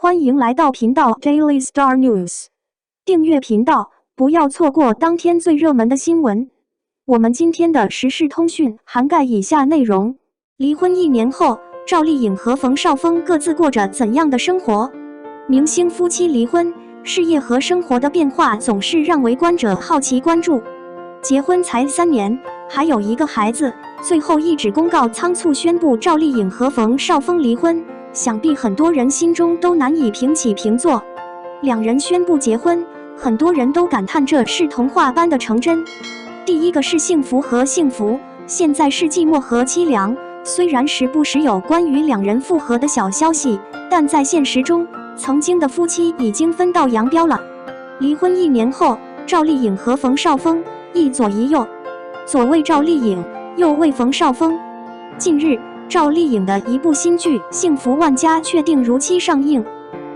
欢迎来到频道 Daily Star News， 订阅频道，不要错过当天最热门的新闻。我们今天的时事通讯涵盖以下内容：离婚1年后，赵丽颖和冯绍峰各自过着怎样的生活？明星夫妻离婚，事业和生活的变化总是让围观者好奇关注。结婚才3年，还有一个孩子，最后一纸公告仓促宣布赵丽颖和冯绍峰离婚，想必很多人心中都难以平起平坐。两人宣布结婚，很多人都感叹这是童话般的成真。第一个是幸福和幸福，现在是寂寞和凄凉。虽然时不时有关于两人复合的小消息，但在现实中，曾经的夫妻已经分道扬镳了。离婚1年后，赵丽颖和冯绍峰一左一右，左为赵丽颖，右为冯绍峰。近日，赵丽颖的一部新剧《幸福万家》确定如期上映。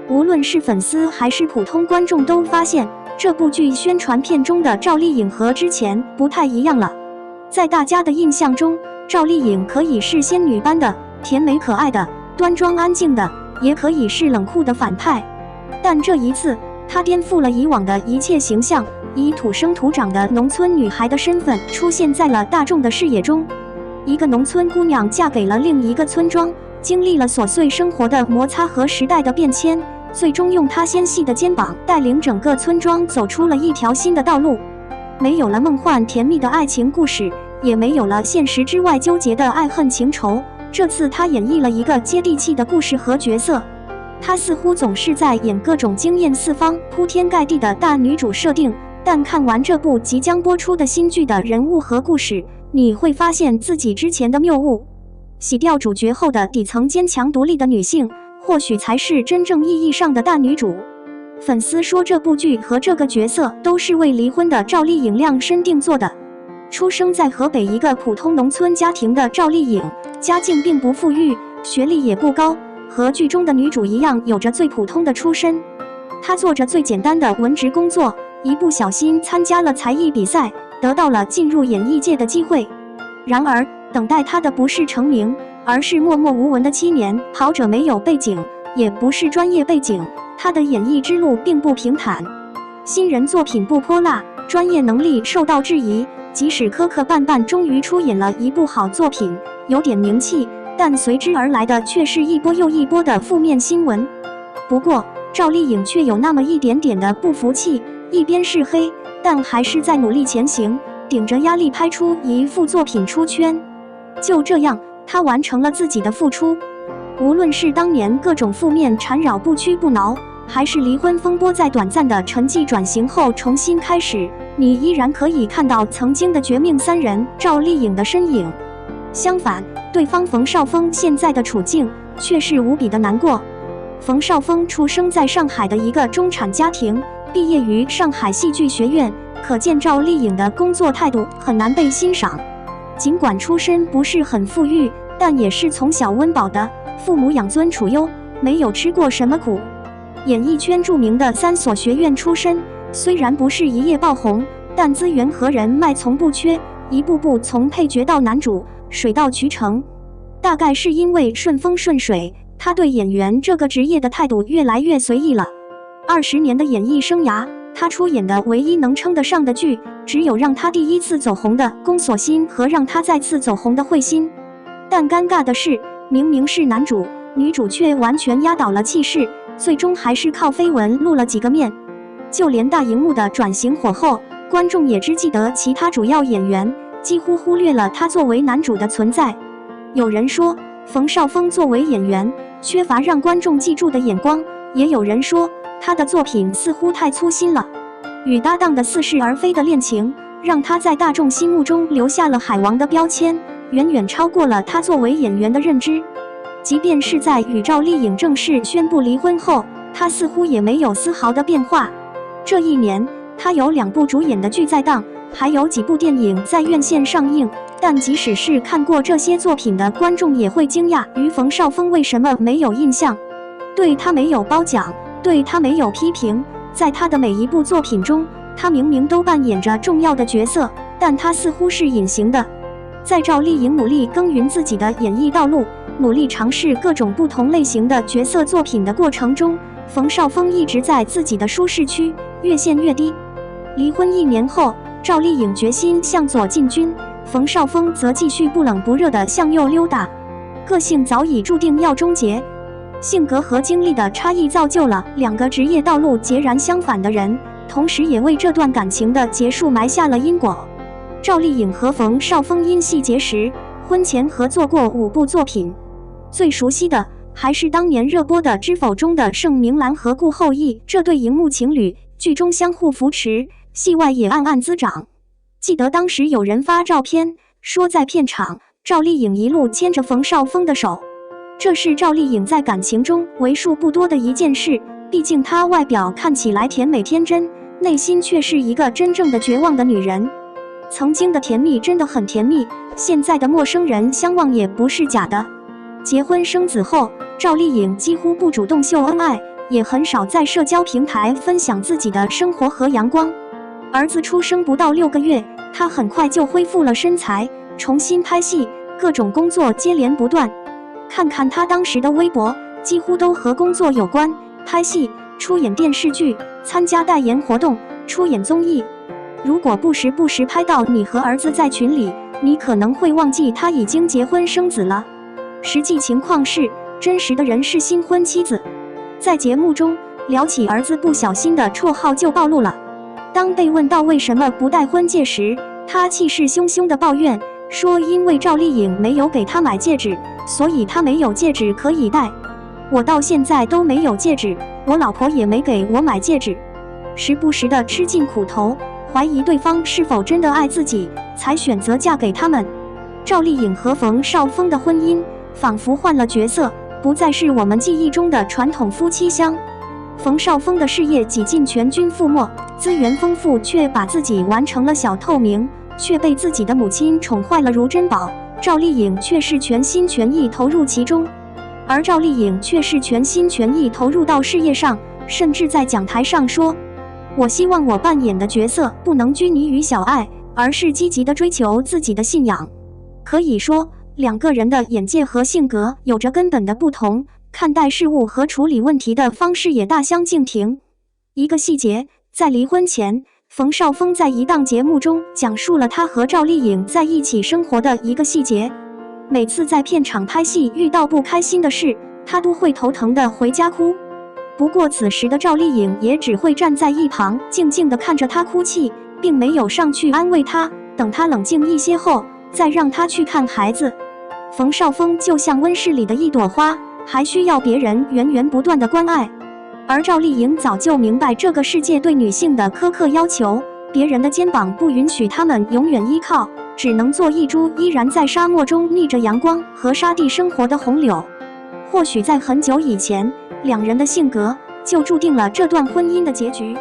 无论是粉丝还是普通观众都发现，这部剧宣传片中的赵丽颖和之前不太一样了。在大家的印象中，赵丽颖可以是仙女般的甜美可爱的、端庄安静的，也可以是冷酷的反派。但这一次，她颠覆了以往的一切形象，以土生土长的农村女孩的身份出现在了大众的视野中。一个农村姑娘嫁给了另一个村庄，经历了琐碎生活的摩擦和时代的变迁，最终用她纤细的肩膀带领整个村庄走出了一条新的道路。没有了梦幻甜蜜的爱情故事，也没有了现实之外纠结的爱恨情仇。这次她演绎了一个接地气的故事和角色。她似乎总是在演各种惊艳四方、铺天盖地的大女主设定，但看完这部即将播出的新剧的人物和故事，你会发现自己之前的谬误。洗掉主角后的底层坚强独立的女性，或许才是真正意义上的大女主。粉丝说这部剧和这个角色都是为离婚的赵丽颖量身定做的。出生在河北一个普通农村家庭的赵丽颖，家境并不富裕，学历也不高，和剧中的女主一样有着最普通的出身。她做着最简单的文职工作，一不小心参加了才艺比赛，得到了进入演艺界的机会。然而，等待她的不是成名，而是默默无闻的7年。跑者没有背景，也不是专业背景，她的演艺之路并不平坦。新人作品不泼辣，专业能力受到质疑，即使磕磕绊绊终于出演了一部好作品，有点名气，但随之而来的却是一波又一波的负面新闻。不过，赵丽颖却有那么一点点的不服气，一边是黑，但还是在努力前行，顶着压力拍出一部作品出圈。就这样，她完成了自己的付出。无论是当年各种负面缠绕不屈不挠，还是离婚风波在短暂的沉寂转型后重新开始，你依然可以看到曾经的绝命3人赵丽颖的身影。相反，对方冯绍峰现在的处境却是无比的难过。冯绍峰出生在上海的一个中产家庭，毕业于上海戏剧学院，可见赵丽颖的工作态度很难被欣赏。尽管出身不是很富裕，但也是从小温饱的，父母养尊处优，没有吃过什么苦。演艺圈著名的3所学院出身，虽然不是一夜爆红，但资源和人脉从不缺，一步步从配角到男主，水到渠成。大概是因为顺风顺水，他对演员这个职业的态度越来越随意了。20年的演艺生涯，他出演的唯一能称得上的剧，只有让他第一次走红的《宫锁心》和让他再次走红的《慧心》。但尴尬的是，明明是男主，女主却完全压倒了气势，最终还是靠绯闻露了几个面。就连大荧幕的转型火候，观众也只记得其他主要演员，几乎忽略了他作为男主的存在。有人说，冯绍峰作为演员，缺乏让观众记住的眼光，也有人说，他的作品似乎太粗心了。与搭档的似是而非的恋情，让他在大众心目中留下了海王的标签，远远超过了他作为演员的认知。即便是在与赵丽颖正式宣布离婚后，他似乎也没有丝毫的变化。这1年，他有2部主演的剧在档，还有几部电影在院线上映，但即使是看过这些作品的观众也会惊讶于冯绍峰为什么没有印象。对他没有褒奖，对他没有批评，在他的每一部作品中，他明明都扮演着重要的角色，但他似乎是隐形的。在赵丽颖努力耕耘自己的演艺道路，努力尝试各种不同类型的角色作品的过程中，冯绍峰一直在自己的舒适区越陷越低。离婚1年后，赵丽颖决心向左进军，冯绍峰则继续不冷不热地向右溜达。个性早已注定要终结，性格和经历的差异造就了两个职业道路截然相反的人，同时也为这段感情的结束埋下了因果。赵丽颖和冯绍峰因戏结识，婚前合作过5部作品，最熟悉的还是当年热播的《知否》中的盛明兰和顾后羿这对荧幕情侣，剧中相互扶持，戏外也暗暗滋长。记得当时有人发照片，说在片场，赵丽颖一路牵着冯绍峰的手，这是赵丽颖在感情中为数不多的一件事，毕竟她外表看起来甜美天真，内心却是一个真正的绝望的女人。曾经的甜蜜真的很甜蜜，现在的陌生人相望也不是假的。结婚生子后，赵丽颖几乎不主动秀恩爱，也很少在社交平台分享自己的生活和阳光。儿子出生不到6个月，她很快就恢复了身材，重新拍戏，各种工作接连不断。看看她当时的微博，几乎都和工作有关，拍戏、出演电视剧、参加代言活动、出演综艺。如果不时拍到你和儿子在群里，你可能会忘记他已经结婚生子了。实际情况是，真实的人是新婚妻子。在节目中聊起儿子不小心的绰号就暴露了。当被问到为什么不戴婚戒时，他气势汹汹地抱怨说，因为赵丽颖没有给他买戒指，所以他没有戒指可以戴。我到现在都没有戒指，我老婆也没给我买戒指。时不时地吃尽苦头，怀疑对方是否真的爱自己，才选择嫁给他们。赵丽颖和冯绍峰的婚姻仿佛换了角色，不再是我们记忆中的传统夫妻相。冯绍峰的事业几近全军覆没，资源丰富，却把自己玩成了小透明，却被自己的母亲宠坏了如珍宝。赵丽颖却是全心全意投入其中，而赵丽颖却是全心全意投入到事业上，甚至在讲台上说，我希望我扮演的角色不能拘泥于小爱，而是积极地追求自己的信仰。可以说，两个人的眼界和性格有着根本的不同，看待事物和处理问题的方式也大相径庭。一个细节，在离婚前，冯绍峰在一档节目中讲述了他和赵丽颖在一起生活的一个细节。每次在片场拍戏遇到不开心的事，他都会头疼地回家哭。不过此时的赵丽颖也只会站在一旁静静地看着他哭泣，并没有上去安慰他，等他冷静一些后再让他去看孩子。冯绍峰就像温室里的一朵花，还需要别人源源不断的关爱。而赵丽颖早就明白这个世界对女性的苛刻要求，别人的肩膀不允许她们永远依靠，只能做一株依然在沙漠中逆着阳光和沙地生活的红柳。或许在很久以前，两人的性格就注定了这段婚姻的结局。